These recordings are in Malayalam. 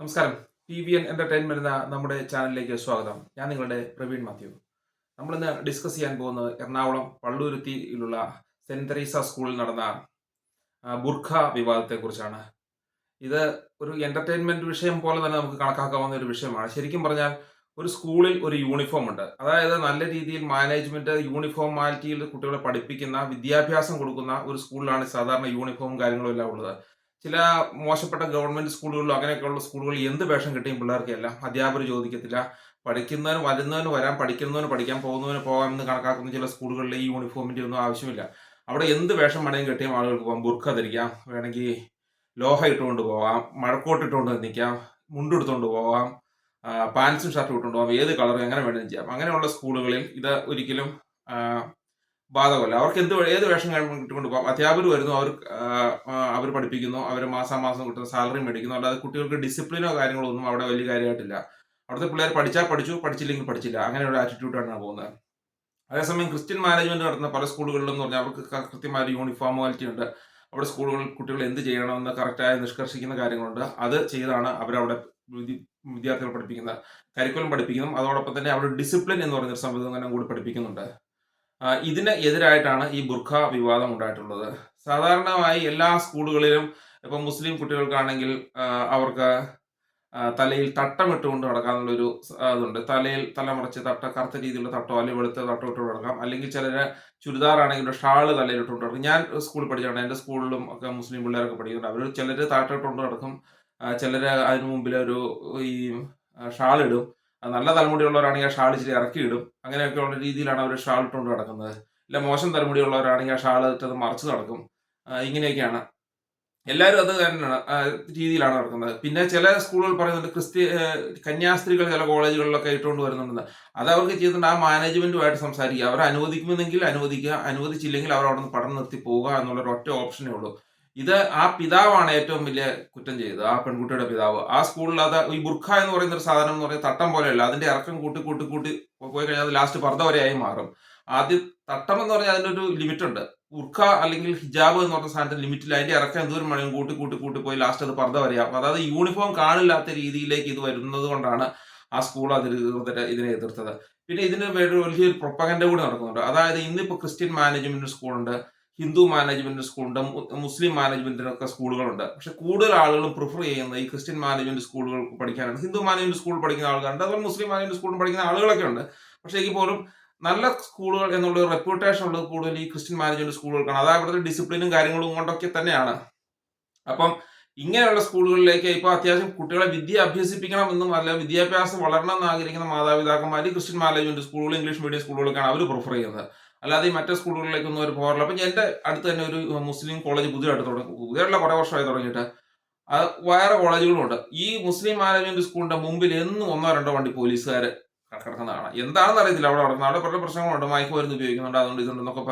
നമസ്കാരം. PVN എന്റർടൈൻമെന്റ് എന്ന നമ്മുടെ ചാനലിലേക്ക് സ്വാഗതം. ഞാൻ നിങ്ങളുടെ പ്രവീൺ മാത്യു. നമ്മളിന്ന് ഡിസ്കസ് ചെയ്യാൻ പോകുന്നത് എറണാകുളം പള്ളുരുത്തിയിലുള്ള സെന്റ് തെരേസ സ്കൂളിൽ നടന്ന ബുർഖ വിവാദത്തെക്കുറിച്ചാണ്. ഇത് ഒരു എന്റർടൈൻമെന്റ് വിഷയം പോലെ തന്നെ നമുക്ക് കണക്കാക്കാവുന്ന ഒരു വിഷയമാണ്. ശരിക്കും പറഞ്ഞാൽ ഒരു സ്കൂളിൽ ഒരു യൂണിഫോം ഉണ്ട്. അതായത് നല്ല രീതിയിൽ മാനേജ്മെന്റ് യൂണിഫോമാലിറ്റിയിൽ കുട്ടികളെ പഠിപ്പിക്കുന്ന, വിദ്യാഭ്യാസം കൊടുക്കുന്ന ഒരു സ്കൂളിലാണ് സാധാരണ യൂണിഫോമും കാര്യങ്ങളും എല്ലാം ഉള്ളത്. ചില മോശപ്പെട്ട ഗവൺമെന്റ് സ്കൂളുകളിലും അങ്ങനെയൊക്കെയുള്ള സ്കൂളുകളിൽ എന്ത് വേഷം കിട്ടിയും പിള്ളേർക്കെല്ലാം അധ്യാപകർ ചോദിക്കത്തില്ല. പഠിക്കുന്നവന് വരുന്നവന് വരാം, പഠിക്കുന്നവന് പഠിക്കാം, പോകുന്നവന് പോകാം എന്ന് കണക്കാക്കുന്ന ചില സ്കൂളുകളിൽ ഈ യൂണിഫോമിന്റെ ഒന്നും ആവശ്യമില്ല. അവിടെ എന്ത് വേഷം വേണമെങ്കിലും കിട്ടിയും ആളുകൾക്ക് പോകാം. ബുർഖ ധരിക്കാം, വേണമെങ്കിൽ ലോഹ ഇട്ടുകൊണ്ട് പോവാം, മഴക്കോട്ട് ഇട്ടുകൊണ്ട് നിൽക്കാം, മുണ്ടെടുത്തുകൊണ്ട് പോവാം, പാൻസും ഷർട്ടും ഇട്ടുകൊണ്ട് പോകാം, ഏത് കളറും എങ്ങനെ വേണമെങ്കിലും ചെയ്യാം. അങ്ങനെയുള്ള സ്കൂളുകളിൽ ഇത് ഒരിക്കലും ബാധകമല്ല. അവർക്ക് ഏത് വേഷം ഇട്ടുകൊണ്ട് പോകാം. അധ്യാപകർ വരുന്നു, അവർ പഠിപ്പിക്കുന്നു, അവർ മാസാമാസം കിട്ടുന്ന സാലറി മേടിക്കുന്നു. അല്ലാതെ കുട്ടികൾക്ക് ഡിസിപ്ലിനോ കാര്യങ്ങളോ ഒന്നും അവിടെ വലിയ കാര്യമായിട്ടില്ല. അവിടുത്തെ പിള്ളേർ പഠിച്ചാൽ പഠിച്ചു, പഠിച്ചില്ലെങ്കിൽ പഠിച്ചില്ല, അങ്ങനെ ഒരു ആറ്റിറ്റ്യൂഡാണ് പോകുന്നത്. അതേസമയം ക്രിസ്ത്യൻ മാനേജ്മെന്റ് നടത്തുന്ന പല സ്കൂളുകളിലും എന്ന് പറഞ്ഞാൽ അവർക്ക് കൃത്യമായ ഒരു യൂണിഫോമാലിറ്റി ഉണ്ട്. അവിടെ സ്കൂളുകളിൽ കുട്ടികൾ എന്ത് ചെയ്യണമെന്ന് കറക്റ്റായി നിഷ്കർഷിക്കുന്ന കാര്യങ്ങളുണ്ട്. അത് ചെയ്താണ് അവരവിടെ വിദ്യാർത്ഥികൾ പഠിപ്പിക്കുന്നത്. കരിക്കുലം പഠിപ്പിക്കുന്നു. അതോടൊപ്പം തന്നെ അവിടെ ഡിസിപ്ലിൻ എന്ന് പറയുന്ന ഒരു സംവിധാനം കൂടി പഠിപ്പിക്കുന്നുണ്ട്. ഇതിന് എതിരായിട്ടാണ് ഈ ബുർഖ വിവാദം ഉണ്ടായിട്ടുള്ളത്. സാധാരണമായി എല്ലാ സ്കൂളുകളിലും ഇപ്പം മുസ്ലിം കുട്ടികൾക്കാണെങ്കിൽ അവർക്ക് തലയിൽ തട്ടമിട്ടുകൊണ്ട് നടക്കാനുള്ളൊരു അതുണ്ട്. തലയിൽ തലമറച്ച് കറുത്ത രീതിയിലുള്ള തട്ടോ അല്ലെങ്കിൽ വെളുത്ത തട്ടോ ഇട്ടുകൊണ്ട് നടക്കാം. അല്ലെങ്കിൽ ചിലര് ചുരിദാറാണെങ്കിൽ ഷാള് തലയിലിട്ടുകൊണ്ട് നടക്കും. ഞാൻ സ്കൂളിൽ പഠിച്ചാണ്. എൻ്റെ സ്കൂളിലും ഒക്കെ മുസ്ലിം പിള്ളേരൊക്കെ പഠിക്കുന്നുണ്ട്. അവർ ചിലര് താട്ടമിട്ടുകൊണ്ട് നടക്കും. ചിലര് അതിന് മുമ്പിൽ ഒരു ഈ ഷാളിടും. നല്ല തലമുടിയുള്ളവരാണെങ്കിൽ ആ ഷാൾ ഇച്ചിരി ഇറക്കിയിടും. അങ്ങനെയൊക്കെയുള്ള രീതിയിലാണ് അവർ ഷാൾ ഇട്ടുകൊണ്ട് നടക്കുന്നത്. ഇല്ല മോശം തലമുടിയുള്ളവരാണെങ്കിൽ ആ ഷാൾ ഇട്ടത് മറച്ച് നടക്കും. ഇങ്ങനെയൊക്കെയാണ്. എല്ലാവരും അത് തന്നെയാണ് രീതിയിലാണ് നടക്കുന്നത്. പിന്നെ ചില സ്കൂളുകൾ പറയുന്നുണ്ട് കന്യാസ്ത്രീകൾ ചില കോളേജുകളിലൊക്കെ ഇട്ടുകൊണ്ട് വരുന്നുണ്ടെന്ന്. അത് അവർക്ക് ചെയ്തിട്ടുണ്ട്. ആ മാനേജ്മെന്റുമായിട്ട് സംസാരിക്കുക. അവർ അനുവദിക്കുമെന്നെങ്കിൽ അനുവദിക്കുക, അനുവദിച്ചില്ലെങ്കിൽ അവർ അവിടെ നിന്ന് പഠനം നിർത്തി പോവുക എന്നുള്ളൊരു ഒറ്റ ഓപ്ഷനേ ഉള്ളൂ. ഇത് ആ പിതാവാണ് ഏറ്റവും വലിയ കുറ്റം ചെയ്തത്. ആ പെൺകുട്ടിയുടെ പിതാവ്. ആ സ്കൂളിൽ അത് ഈ ബുർഖ എന്ന് പറയുന്ന ഒരു സാധനം എന്ന് പറയുന്നത് തട്ടം പോലെയല്ല. അതിന്റെ ഇറക്കം കൂട്ടി കൂട്ടി കൂട്ടി പോയി കഴിഞ്ഞാൽ അത് ലാസ്റ്റ് പർദ്ദ വരെയായി മാറും. ആദ്യം തട്ടം എന്ന് പറഞ്ഞാൽ അതിന്റെ ഒരു ലിമിറ്റ് ഉണ്ട്. ബുർഖ അല്ലെങ്കിൽ ഹിജാബ് എന്ന് പറഞ്ഞ സാധനത്തിന് ലിമിറ്റില്ല. അതിന്റെ ഇറക്കം എന്തോരം വേണമെങ്കിലും കൂട്ടി കൂട്ടി കൂട്ടി പോയി ലാസ്റ്റ് അത് പർദ്ദ വരെയാവും. അതായത് യൂണിഫോം കാണില്ലാത്ത രീതിയിലേക്ക് ഇത് വരുന്നത് കൊണ്ടാണ് ആ സ്കൂൾ ഇതിനെ എതിർത്തത്. പിന്നെ ഇതിന് വേണ്ടി വലിയൊരു പ്രൊപ്പഗൻഡ കൂടി നടക്കുന്നുണ്ട്. അതായത് ഇന്നിപ്പോ ക്രിസ്ത്യൻ മാനേജ്മെന്റ് സ്കൂളുണ്ട്, ഹിന്ദു മാനേജ്മെന്റ് സ്കൂളുണ്ട്, മുസ്ലിം മാനേജ്മെന്റിനൊക്കെ സ്കൂളുകളുണ്ട്. പക്ഷെ കൂടുതൽ ആളുകളും പ്രിഫർ ചെയ്യുന്നത് ഈ ക്രിസ്ത്യൻ മാനേജ്മെന്റ് സ്കൂളുകൾ പഠിക്കാനാണ്. ഹിന്ദു മാനേജ്മെന്റ് സ്കൂളിൽ പഠിക്കുന്ന ആൾക്കാരുണ്ട്, അതുപോലെ മുസ്ലിം മാനേജ്മെന്റ് സ്കൂളിൽ പഠിക്കുന്ന ആളുകളൊക്കെ ഉണ്ട്. പക്ഷേ എങ്കിൽ പോലും നല്ല സ്കൂളുകൾ എന്നുള്ള റെപ്യൂട്ടേഷൻ ഉള്ളത് കൂടുതൽ ഈ ക്രിസ്ത്യൻ മാനേജ്മെന്റ് സ്കൂളുകൾക്കാണ്. അത് അവിടുത്തെ ഡിസിപ്ലിനും കാര്യങ്ങളും കൊണ്ടൊക്കെ തന്നെയാണ്. അപ്പം ഇങ്ങനെയുള്ള സ്കൂളുകളിലേക്ക് ഇപ്പൊ അത്യാവശ്യം കുട്ടികളെ വിദ്യ അഭ്യസിപ്പിക്കണം എന്നും അല്ല, വിദ്യാഭ്യാസം വളരണം എന്ന് ആഗ്രഹിക്കുന്ന മാതാപിതാക്കന്മാർ ക്രിസ്ത്യൻ മാനേജ്മെന്റ് സ്കൂളുകൾ, ഇംഗ്ലീഷ് മീഡിയം സ്കൂളുകളൊക്കെയാണ് അവർ പ്രിഫർ ചെയ്യുന്നത്. അല്ലാതെ ഈ മറ്റേ സ്കൂളുകളിലേക്കൊന്നും അവർ പോകാറില്ല. അപ്പൊ എന്റെ അടുത്ത് തന്നെ ഒരു മുസ്ലിം കോളേജ് പുതിയതായിട്ട് തുടങ്ങി, പുതിയല്ല കുറെ വർഷമായി തുടങ്ങിയിട്ട്. അത് വേറെ കോളേജുകളുമുണ്ട്. ഈ മുസ്ലിം മാനേജ്മെന്റ് സ്കൂളിന്റെ മുമ്പിൽ എന്നും ഒന്നോ രണ്ടോ വണ്ടി പോലീസുകാർ കിടക്കുന്നതാണ്. എന്താണെന്ന് അറിയത്തില്ല അവിടെ നടക്കുന്നത്. അവിടെ പല പ്രശ്നങ്ങളുണ്ട്, മയക്കുമരുന്ന് ഉപയോഗിക്കുന്നുണ്ട്, അതുകൊണ്ട് ഇതുണ്ടെന്നൊക്കെ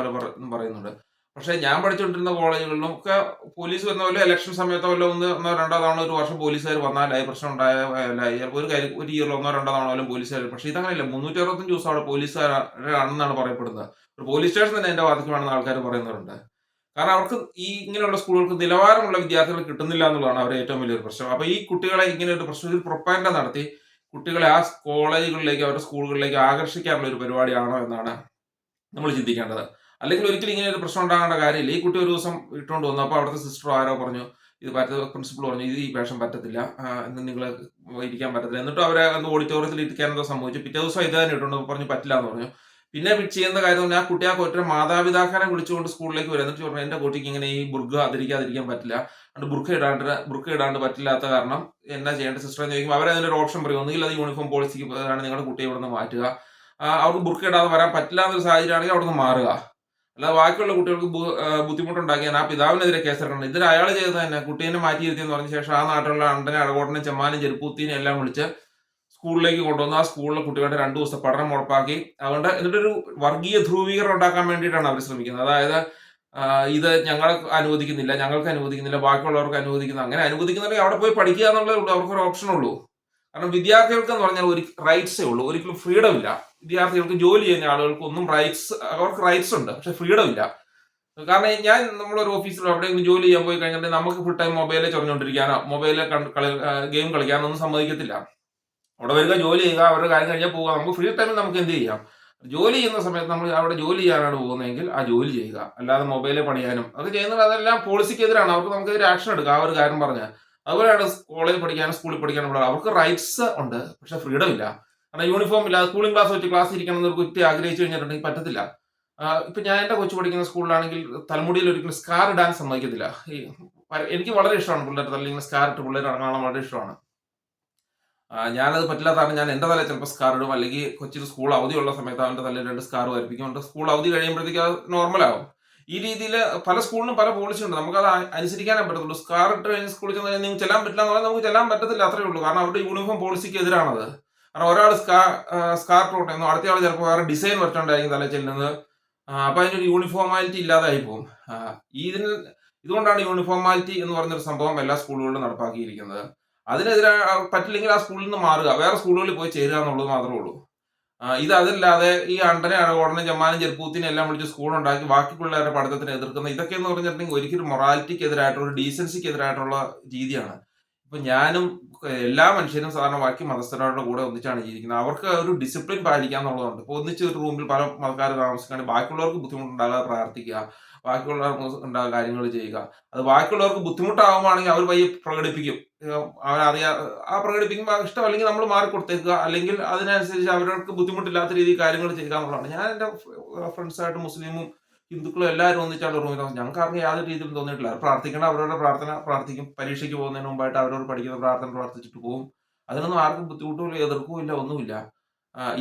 പറയുന്നുണ്ട്. പക്ഷെ ഞാൻ പഠിച്ചുകൊണ്ടിരുന്ന കോളേജുകളിലും ഒക്കെ പോലീസ് വരുന്ന പോലെ ഇലക്ഷൻ സമയത്തോ വല്ല ഒന്നോ രണ്ടോ തവണ ഒരു വർഷം പോലീസുകാർ വന്നാലായി, പ്രശ്നം ഉണ്ടായാലായി. ചിലപ്പോൾ ഒരു ഇയറിൽ ഒന്നോ രണ്ടോ തവണ പോലും പോലീസുകാർ. പക്ഷെ ഇതങ്ങനെയല്ല, 365 ദിവസം അവിടെ പോലീസുകാരാണെന്നാണ് പറയപ്പെടുന്നത്. ഒരു പോലീസ് സ്റ്റേഷൻ തന്നെ എന്റെ ബാധിക്കുവാണെന്ന് ആൾക്കാർ പറയുന്നവരുണ്ട്. കാരണം അവർക്ക് ഈ ഇങ്ങനെയുള്ള സ്കൂളുകൾക്ക് നിലവാരമുള്ള വിദ്യാർത്ഥികൾ കിട്ടുന്നില്ല എന്നുള്ളതാണ് അവരുടെ ഏറ്റവും വലിയൊരു പ്രശ്നം. അപ്പൊ ഈ കുട്ടികളെ ഇങ്ങനെ ഒരു പ്രശ്നം, ഒരു പ്രൊപ്പഗൻഡ നടത്തി കുട്ടികളെ ആ കോളേജുകളിലേക്ക്, അവരുടെ സ്കൂളുകളിലേക്ക് ആകർഷിക്കാനുള്ള ഒരു പരിപാടിയാണോ എന്നാണ് നമ്മൾ ചിന്തിക്കേണ്ടത്. അല്ലെങ്കിൽ ഒരിക്കലും ഇങ്ങനെ ഒരു പ്രശ്നം ഉണ്ടാകേണ്ട കാര്യമില്ല. ഈ കുട്ടി ഒരു ദിവസം ഇട്ടുകൊണ്ട് വന്നു. അപ്പോൾ അവിടുത്തെ സിസ്റ്ററോ ആരോ പറഞ്ഞു, ഇത് പ്രിൻസിപ്പൾ പറഞ്ഞു, ഇത് ഈ വേഷം പറ്റത്തില്ല, നിങ്ങൾ ഇരിക്കാൻ പറ്റത്തില്ല. എന്നിട്ടും അവരെ ഓഡിറ്റോറിയത്തിൽ ഇരിക്കാൻ എന്തോ സംഭവിച്ചു. പിറ്റേ ദിവസം ഇത് തന്നെ ഇട്ടുകൊണ്ട് പറഞ്ഞു പറ്റില്ല എന്ന് പറഞ്ഞു. പിന്നെ ചെയ്യുന്ന കാര്യം പറഞ്ഞാൽ ആ കുട്ടി ആ കൊറ്റ മാതാപിതാക്കളെ വിളിച്ചുകൊണ്ട് സ്കൂളിലേക്ക് വരും. എന്നിട്ട് പറഞ്ഞു എന്റെ കുട്ടിക്ക് ഇങ്ങനെ ഈ ബുർഖ ധരിക്കാതിരിക്കാൻ പറ്റില്ല, അതുകൊണ്ട് ബുർഖ ഇടാണ്ട് പറ്റില്ലാത്ത കാരണം എന്നാ ചെയ്യേണ്ട സിസ്റ്റർ എന്ന് ചോദിക്കുമ്പോൾ അവരതിന്റെ ഒരു ഓപ്ഷൻ പറയും. ഒന്നുകിൽ അത് യൂണിഫോം പോളിസിക്ക് ആണ് നിങ്ങളുടെ കുട്ടിയെ ഇവിടെ നിന്ന് മാറ്റുക, അവർക്ക് ബുർഖ ഇടാതെ വരാൻ പറ്റില്ല എന്നൊരു സാഹചര്യമാണെങ്കിൽ അവിടെ നിന്ന് മാറുക. അല്ലാതെ ബാക്കിയുള്ള കുട്ടികൾക്ക് ബുദ്ധിമുട്ടുണ്ടാക്കിയാൽ ആ പിതാവിനെതിരെ കേസെടുക്കണം. ഇതിൽ അയാൾ ചെയ്തത് തന്നെ കുട്ടീനെ മാറ്റിയിരുത്തിയെന്ന് പറഞ്ഞ ശേഷം ആ നാട്ടിലുള്ള അണ്ടനെ, അടകോട്ടനെ, ചെമ്മാനും, ചെരുപ്പൂത്തിനെ എല്ലാം വിളിച്ച് സ്കൂളിലേക്ക് കൊണ്ടുവന്ന് ആ സ്കൂളിലെ കുട്ടികളുടെ 2 ദിവസത്തെ പഠനം ഉറപ്പാക്കി. അതുകൊണ്ട് എന്നിട്ടൊരു വർഗീയ ധ്രുവീകരണം ഉണ്ടാക്കാൻ വേണ്ടിയിട്ടാണ് അവർ ശ്രമിക്കുന്നത്. അതായത് ഇത് ഞങ്ങൾക്ക് അനുവദിക്കുന്നില്ല, ബാക്കിയുള്ളവർക്ക് അനുവദിക്കുന്നു. അങ്ങനെ അനുവദിക്കുന്നുണ്ടെങ്കിൽ അവിടെ പോയി പഠിക്കുക എന്നുള്ളതേ ഉള്ളൂ, അവർക്കൊരു ഓപ്ഷൻ ഉള്ളൂ. കാരണം വിദ്യാർത്ഥികൾക്ക് എന്ന് പറഞ്ഞാൽ ഒരു റൈറ്റ്സേ ഉള്ളൂ, ഒരിക്കലും ഫ്രീഡം ഇല്ല. വിദ്യാർത്ഥികൾക്ക്, ജോലി ചെയ്യുന്ന ആളുകൾക്ക് ഒന്നും അവർക്ക് റൈറ്റ്സ് ഉണ്ട്, പക്ഷെ ഫ്രീഡം ഇല്ല. കാരണം ഞാൻ നമ്മളൊരു ഓഫീസിലോ എവിടെയെങ്കിലും ജോലി ചെയ്യാൻ പോയി കഴിഞ്ഞിട്ട് നമുക്ക് ഫുൾ ടൈം മൊബൈലിൽ ചൊറിഞ്ഞുകൊണ്ടിരിക്കാനോ മൊബൈലിൽ ഗെയിം കളിക്കാനോ ഒന്നും സമ്മതിക്കത്തില്ല. അവിടെ വരിക, ജോലി ചെയ്യുക, അവരുടെ കാര്യം കഴിഞ്ഞാൽ പോവുക. നമുക്ക് ഫ്രീ ടൈമിൽ നമുക്ക് എന്ത് ചെയ്യാം? ജോലി ചെയ്യുന്ന സമയത്ത് നമ്മൾ അവിടെ ജോലി ചെയ്യാനാണ് പോകുന്നതെങ്കിൽ ആ ജോലി ചെയ്യുക. അല്ലാതെ മൊബൈലിൽ പണിയാനും അത് ചെയ്യുന്നത് അതെല്ലാം പോളിസിക്കെതിരാണ്. അവർക്ക് നമുക്കെതിരെ ആക്ഷൻ എടുക്കാം ആ ഒരു കാര്യം പറഞ്ഞാൽ. അതുപോലെയാണ് കോളേജിൽ പഠിക്കാനും സ്കൂളിൽ പഠിക്കാനും ഉള്ളത്. അവർക്ക് റൈറ്റ്സ് ഉണ്ട്, പക്ഷെ ഫ്രീഡം ഇല്ല. കാരണം യൂണിഫോം ഇല്ലാതെ കൂളിംഗ് ക്ലാസ് വെച്ച് ക്ലാസ് ഇരിക്കണം എന്നൊരു കുട്ടി ആഗ്രഹിച്ചു കഴിഞ്ഞിട്ടുണ്ടെങ്കിൽ പറ്റത്തില്ല. ഇപ്പൊ ഞാൻ എന്റെ കൊച്ചു പഠിക്കുന്ന സ്കൂളിലാണെങ്കിൽ തലമുടിയിൽ ഒരിക്കലും സ്കാർ ഇടാൻ സമ്മതിക്കത്തില്ല. എനിക്ക് വളരെ ഇഷ്ടമാണ് പിള്ളേർ തലയിൽ സ്കാർ ഇട്ട് പിള്ളേർ ഇറങ്ങാൻ വളരെ ഇഷ്ടമാണ്. ഞാനത് പറ്റില്ലാത്ത കാരണം ഞാൻ എന്റെ തലയിൽ ചിലപ്പോൾ സ്കാർ ഇടും. അല്ലെങ്കിൽ കൊച്ചിന് സ്കൂൾ അവധിയുള്ള സമയത്ത് അവന്റെ തലയിൽ 2 സ്കാർ വരപ്പിക്കും. അവന്റെ സ്കൂൾ അവധി കഴിയുമ്പോഴത്തേക്ക് അത് നോർമലാവും. ഈ രീതിയിൽ പല സ്കൂളിനും പല പോളിസി ഉണ്ട്. നമുക്കത് അനുസരിക്കാനേ പറ്റത്തുള്ളൂ. സ്കാർ ഇട്ട് കഴിഞ്ഞ് സ്കൂളിൽ ചെന്ന് കഴിഞ്ഞാൽ നിങ്ങൾക്ക് ചെല്ലാൻ പറ്റില്ല എന്ന് പറഞ്ഞാൽ നമുക്ക് ചെല്ലാൻ പറ്റത്തില്ല, അത്രേ ഉള്ളൂ. കാരണം അവരുടെ യൂണിഫോം പോളിസിക്ക് എതിരാണത്. കാരണം ഒരാൾ സ്കാർ ഇട്ടോട്ടെന്നോ അടുത്തയാൾ ചിലപ്പോൾ വേറെ ഡിസൈൻ വരച്ചോണ്ടായിരിക്കും തലയിൽ ചെല്ലുന്നത്. അപ്പൊ അതിനൊരു യൂണിഫോമാലിറ്റി ഇല്ലാതായി പോകും. ഇതിന് ഇതുകൊണ്ടാണ് യൂണിഫോമാലിറ്റി എന്ന് പറഞ്ഞൊരു സംഭവം എല്ലാ സ്കൂളുകളിലും നടപ്പാക്കിയിരിക്കുന്നത്. അതിനെതിരെ പറ്റില്ലെങ്കിൽ ആ സ്കൂളിൽ നിന്ന് മാറുക, വേറെ സ്കൂളുകളിൽ പോയി ചേരുക എന്നുള്ളത് മാത്രമേ ഉള്ളൂ. ഇത് അതല്ലാതെ ഈ അണ്ടനെ ഓടനെ ജമ്മാനും ചെരുപ്പൂത്തിനെ എല്ലാം വിളിച്ച് സ്കൂൾ ഉണ്ടാക്കി ബാക്കി പിള്ളേരുടെ പഠിത്തത്തിനെ എതിർക്കുന്ന ഇതൊക്കെ എന്ന് പറഞ്ഞിട്ടുണ്ടെങ്കിൽ ഒരിക്കലും മൊറാലിറ്റിക്ക് എതിരായിട്ടുള്ള ഡീസൻസിക്ക് എതിരായിട്ടുള്ള രീതിയാണ്. ഇപ്പൊ ഞാനും എല്ലാ മനുഷ്യരും സാധാരണ ബാക്കി മതസ്ഥരുടെ കൂടെ ഒന്നിച്ചാണ് ജീവിക്കുന്നത്. അവർക്ക് ഒരു ഡിസിപ്ലിൻ പാലിക്കുക എന്നുള്ളതുണ്ട്. ഇപ്പൊ ഒന്നിച്ച് ഒരു റൂമിൽ പല മതക്കാർ താമസിക്കുകയാണെങ്കിൽ ബാക്കിയുള്ളവർക്ക് ബുദ്ധിമുട്ടുണ്ടാകാതെ പ്രാർത്ഥിക്കുക, ബാക്കിയുള്ളവർക്ക് ഉണ്ടാകുന്ന കാര്യങ്ങൾ ചെയ്യുക. അത് ബാക്കിയുള്ളവർക്ക് ബുദ്ധിമുട്ടാകുവാണെങ്കിൽ അവർ വഴി പ്രകടിപ്പിക്കും. അവരറിയാ ആ പ്രകടിപ്പിക്കുമ്പോൾ ഇഷ്ടമല്ലെങ്കിൽ നമ്മൾ മാറിക്കൊടുത്തേക്കുക, അല്ലെങ്കിൽ അതിനനുസരിച്ച് അവർക്ക് ബുദ്ധിമുട്ടില്ലാത്ത രീതിയിൽ കാര്യങ്ങൾ ചെയ്യുക എന്നുള്ളതാണ്. ഞാൻ എൻ്റെ ഫ്രണ്ട്സായിട്ട് മുസ്ലിമും ഹിന്ദുക്കളും എല്ലാവരും ഒന്നിച്ചാണ് റൂമിൽ താമസം. ഞങ്ങൾക്ക് ആർക്കും യാതൊരു രീതിയിലും തോന്നിയിട്ടില്ല. പ്രാർത്ഥിക്കേണ്ട അവരവരുടെ പ്രാർത്ഥന പ്രാർത്ഥിക്കും. പരീക്ഷയ്ക്ക് പോകുന്നതിന് മുമ്പായിട്ട് അവരവർ പഠിക്കുന്ന പ്രാർത്ഥന പ്രാർത്ഥിച്ചിട്ട് പോകും. അതിനൊന്നും ആർക്കും ബുദ്ധിമുട്ടുമില്ല, എതിർപ്പുമില്ല, ഒന്നുമില്ല.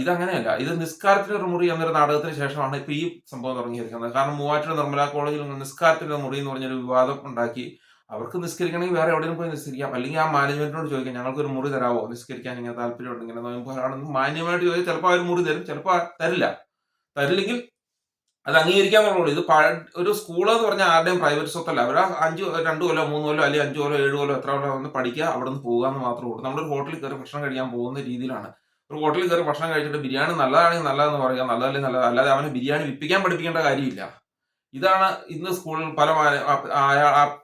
ഇതങ്ങനെയല്ല. ഇത് നിസ്കാരത്തിന്റെ ഒരു മുറി എന്നൊരു നാടകത്തിന് ശേഷമാണ് ഇപ്പൊ ഈ സംഭവം തുടങ്ങിയിരിക്കുന്നത്. കാരണം മൂവാറ്റുപുഴ നിർമ്മല കോളേജിൽ നിസ്കാരത്തിന്റെ മുറി എന്ന് പറഞ്ഞൊരു വിവാദം ഉണ്ടാക്കി. അവർക്ക് നിസ്കരിക്കണമെങ്കിൽ വേറെ എവിടെയും പോയി നിസ്കരിക്കാം. അല്ലെങ്കിൽ ആ മാനേജ്മെന്റിനോട് ചോദിക്കാം, ഞങ്ങൾക്കൊരു മുറി തരാമോ, നിസ്കരിക്കാൻ ഇങ്ങനെ താല്പര്യമുണ്ട്, ഇങ്ങനെ നോയമ്പാണെന്ന് മാന്യമായിട്ട് ചോദിച്ചാൽ ചിലപ്പോൾ അവർ മുറി തരും, ചിലപ്പോൾ തരില്ല. തരില്ലെങ്കിൽ അത് അംഗീകരിക്കാന്നുള്ളൂ. ഇത് ഒരു സ്കൂൾ എന്ന് പറഞ്ഞാൽ ആരുടെയും പ്രൈവറ്റ് സ്വത്തല്ല. അവർ 2 കൊല്ലോ 3 കൊല്ലോ അല്ലെങ്കിൽ 5 കൊല്ലോ 7 കൊല്ലോ എത്ര കൊല്ലോ വന്ന് പഠിക്കുക, അവിടെ നിന്ന് പോകുക എന്ന് മാത്രമേ ഉള്ളൂ. നമ്മളൊരു ഹോട്ടലിൽ കയറി ഭക്ഷണം കഴിക്കാൻ പോകുന്ന രീതിയിലാണ്. ഒരു ഹോട്ടലിൽ കയറി ഭക്ഷണം കഴിച്ചിട്ട് ബിരിയാണി നല്ലതാണെങ്കിൽ നല്ലതെന്ന് പറയുക, നല്ലതല്ലെങ്കിൽ നല്ലത്, അല്ലാതെ അവനെ ബിരിയാണി വിൽപ്പിക്കാൻ പഠിപ്പിക്കേണ്ട കാര്യമില്ല. ഇതാണ് ഇന്ന് സ്കൂളിൽ പല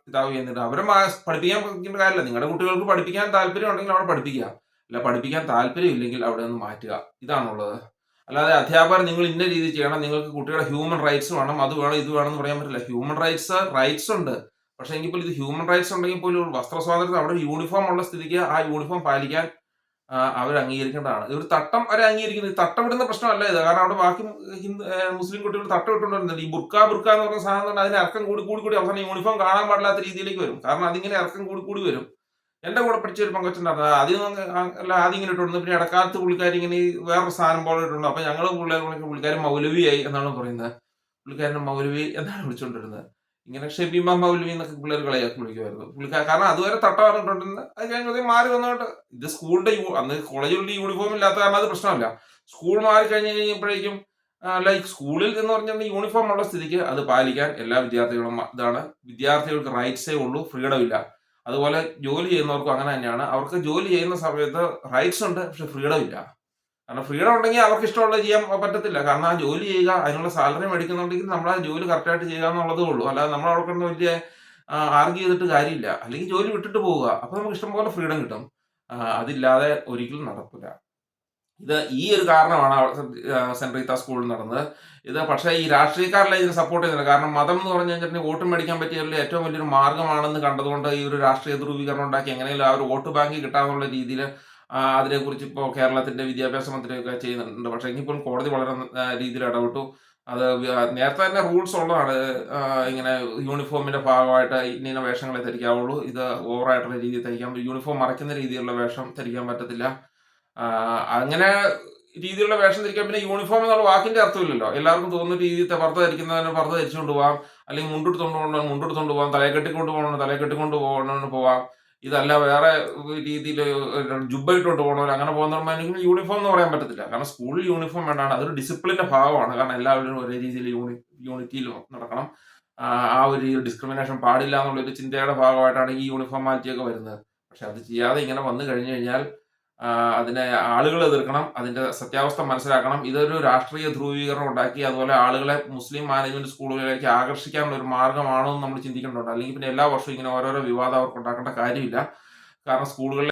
പിതാവ് ചെയ്യുന്നത്. അവരെ പഠിപ്പിക്കാൻ കാര്യമില്ല. നിങ്ങളുടെ കുട്ടികൾക്ക് പഠിപ്പിക്കാൻ താല്പര്യം ഉണ്ടെങ്കിൽ അവിടെ പഠിപ്പിക്കുക. അല്ല പഠിപ്പിക്കാൻ താല്പര്യം ഇല്ലെങ്കിൽ അവിടെ നിന്ന് മാറ്റുക. ഇതാണുള്ളത്. അല്ലാതെ അധ്യാപകർ നിങ്ങൾ ഇന്ന രീതി ചെയ്യണം, നിങ്ങൾക്ക് കുട്ടികളുടെ ഹ്യൂമൻ റൈറ്റ്സ് വേണം, അത് വേണം, ഇത് വേണം എന്ന് പറയാൻ പറ്റില്ല. ഹ്യൂമൻ റൈറ്റ്സ് ഉണ്ട്. പക്ഷേ എങ്കിൽ പോലും ഇത് ഹ്യൂമൻ റൈറ്റ്സ് ഉണ്ടെങ്കിൽ പോലും വസ്ത്ര സ്വാതന്ത്ര്യം അവിടെ യൂണിഫോം ഉള്ള സ്ഥിതിക്ക് ആ യൂണിഫോം പാലിക്കാൻ അവർ അംഗീകരിക്കേണ്ടതാണ്. ഒരു തട്ടം അവരെ അംഗീകരിക്കുന്നത്. തട്ടം ഇടുന്ന പ്രശ്നമല്ല ഇത്. കാരണം അവിടെ ബാക്കി മുസ്ലിം കുട്ടികൾ തട്ടം ഇട്ടുകൊണ്ടിരുന്നുണ്ട്. ഈ ബുർക്ക എന്ന് പറഞ്ഞ സാധനം തന്നെ അതിന് ഇറക്കം കൂടി അവസാനം യൂണിഫോം കാണാൻ പാടില്ലാത്ത രീതിയിലേക്ക് വരും. കാരണം അതിങ്ങനെ ഇറക്കം കൂടി വരും. എന്റെ കൂടെ പഠിച്ച ഒരു പെങ്കൊച്ചുണ്ടായിരുന്നു. ആദ്യം ആദ്യം ഇങ്ങനെ ഇട്ടുണ്ട്, പിന്നെ ഇടക്കാലത്ത് പുള്ളിക്കാരി ഇങ്ങനെ വേറൊരു സാധനം പോലെ ഇട്ടുണ്ട്. അപ്പൊ ഞങ്ങൾ പുള്ളിക്കാരൻ മൗലവിയായി എന്നാണ് പറയുന്നത്. പുള്ളിക്കാരൻ മൗലവി എന്നാണ് വിളിച്ചുകൊണ്ടിരുന്നത്. ഇങ്ങനെ ഷെബീമ മൗലവി എന്നൊക്കെ പിള്ളേർ കളിയാക്കി വിളിക്കുമായിരുന്നു. കാരണം അതുവരെ തട്ട പറഞ്ഞിട്ടുണ്ടെന്ന് അത് കഴിഞ്ഞ മാറി വന്നോട്ട്. ഇത് സ്കൂളിന്റെ അന്ന് കോളേജുകളുടെ യൂണിഫോം ഇല്ലാത്ത കാരണം അത് പ്രശ്നമല്ല. സ്കൂൾ മാറി കഴിഞ്ഞപ്പോഴേക്കും ലൈക്ക് സ്കൂളിൽ എന്ന് പറഞ്ഞാൽ യൂണിഫോം ഉള്ള സ്ഥിതിക്ക് അത് പാലിക്കാൻ എല്ലാ വിദ്യാർത്ഥികളും ഇതാണ്. വിദ്യാർത്ഥികൾക്ക് റൈറ്റ്സേ ഉള്ളൂ, ഫ്രീഡം ഇല്ല. അതുപോലെ ജോലി ചെയ്യുന്നവർക്കും അങ്ങനെ തന്നെയാണ്. അവർക്ക് ജോലി ചെയ്യുന്ന സമയത്ത് റൈറ്റ്സ് ഉണ്ട്, പക്ഷെ ഫ്രീഡം ഇല്ല. കാരണം ഫ്രീഡം ഉണ്ടെങ്കിൽ അവർക്ക് ഇഷ്ടമുള്ളത് ചെയ്യാൻ പറ്റത്തില്ല. കാരണം ആ ജോലി ചെയ്യുക, അതിനുള്ള സാലറി മേടിക്കുന്നുണ്ടെങ്കിൽ നമ്മൾ ആ ജോലി കറക്റ്റായിട്ട് ചെയ്യുക എന്നുള്ളതേ ഉള്ളൂ. അല്ലാതെ നമ്മൾ അവിടെ കൊണ്ട് വലിയ ആർഗ്യൂ ചെയ്തിട്ട് കാര്യമില്ല. അല്ലെങ്കിൽ ജോലി വിട്ടിട്ട് പോവുക. അപ്പൊ നമുക്ക് ഇഷ്ടംപോലെ ഫ്രീഡം കിട്ടും. അതില്ലാതെ ഒരിക്കലും നടക്കില്ല. ഇത് ഈ ഒരു കാരണമാണ് സെന്റ് റീത്ത സ്കൂളിൽ നടന്നത്. ഇത് പക്ഷേ ഈ രാഷ്ട്രീയക്കാരെല്ലാം ഇതിനെ സപ്പോർട്ട് ചെയ്യുന്നില്ല. കാരണം മതം എന്ന് പറഞ്ഞു കഴിഞ്ഞിട്ടുണ്ടെങ്കിൽ വോട്ട് മേടിക്കാൻ പറ്റിയ ഏറ്റവും വലിയൊരു മാർഗ്ഗമാണെന്ന് കണ്ടതുകൊണ്ട് ഈ ഒരു രാഷ്ട്രീയ ധ്രുവീകരണം ഉണ്ടാക്കി എങ്ങനെയെങ്കിലും ആ ഒരു വോട്ട് ബാങ്ക് കിട്ടാന്നുള്ള രീതിയിൽ അതിനെക്കുറിച്ച് ഇപ്പോൾ കേരളത്തിന്റെ വിദ്യാഭ്യാസ മന്ത്രിയൊക്കെ ചെയ്യുന്നുണ്ട്. പക്ഷേ എങ്കിൽ കോടതി വളരെ രീതിയിൽ ഇടപെട്ടു. അത് നേരത്തെ തന്നെ റൂൾസ് ഉള്ളതാണ്. ഇങ്ങനെ യൂണിഫോമിന്റെ ഭാഗമായിട്ട് ഇന്ന വേഷങ്ങളെ ധരിക്കാവുള്ളൂ. ഇത് ഓവറായിട്ടുള്ള രീതിയിൽ ധരിക്കാൻ, യൂണിഫോം മറയ്ക്കുന്ന രീതിയിലുള്ള വേഷം ധരിക്കാൻ പറ്റത്തില്ല. അങ്ങനെ രീതിയിലുള്ള വേഷം ധരിക്കാൻ. പിന്നെ യൂണിഫോം എന്നുള്ള വാക്കിന്റെ അർത്ഥമില്ലല്ലോ. എല്ലാവർക്കും തോന്നുന്ന രീതിയിൽ പർദ്ദ ധരിക്കുന്നതിന് പർദ്ദ ധരിച്ചുകൊണ്ട് പോവാം, അല്ലെങ്കിൽ മുണ്ടെടുത്തുകൊണ്ട് പോകണം മുണ്ടെടുത്തുകൊണ്ട് പോകാം, തലയെ കെട്ടിക്കൊണ്ട് പോകണമെന്ന് പോവാം. ഇതല്ല വേറെ രീതിയിൽ ജുബ്ബ ഇട്ടുകൊണ്ട് പോകണമല്ലോ, അങ്ങനെ പോകുന്ന യൂണിഫോം എന്ന് പറയാൻ പറ്റത്തില്ല. കാരണം സ്കൂളിൽ യൂണിഫോം വേണ്ടാണ്. അതൊരു ഡിസിപ്ലിന്റെ ഭാഗമാണ്. കാരണം എല്ലാവരും ഒരേ രീതിയിൽ യൂണിറ്റിയിൽ നടക്കണം. ആ ഒരു ഡിസ്ക്രിമിനേഷൻ പാടില്ല എന്നുള്ളൊരു ചിന്തയുടെ ഭാഗമായിട്ടാണ് ഈ യൂണിഫോമാലിറ്റി ഒക്കെ വരുന്നത്. പക്ഷെ അത് ചെയ്യാതെ ഇങ്ങനെ വന്നു കഴിഞ്ഞു കഴിഞ്ഞാൽ അതിനെ ആളുകൾ എതിർക്കണം. അതിന്റെ സത്യാവസ്ഥ മനസ്സിലാക്കണം. ഇതൊരു രാഷ്ട്രീയ ധ്രുവീകരണം ഉണ്ടാക്കി അതുപോലെ ആളുകളെ മുസ്ലിം മാനേജ്മെന്റ് സ്കൂളുകളിലേക്ക് ആകർഷിക്കാനുള്ള ഒരു മാർഗ്ഗമാണോ എന്ന് നമ്മൾ ചിന്തിക്കേണ്ടതുണ്ട്. അല്ലെങ്കിൽ പിന്നെ എല്ലാ വർഷവും ഇങ്ങനെ ഓരോരോ വിവാദം അവർക്ക് ഉണ്ടാക്കേണ്ട കാര്യമില്ല. കാരണം സ്കൂളുകളിലെ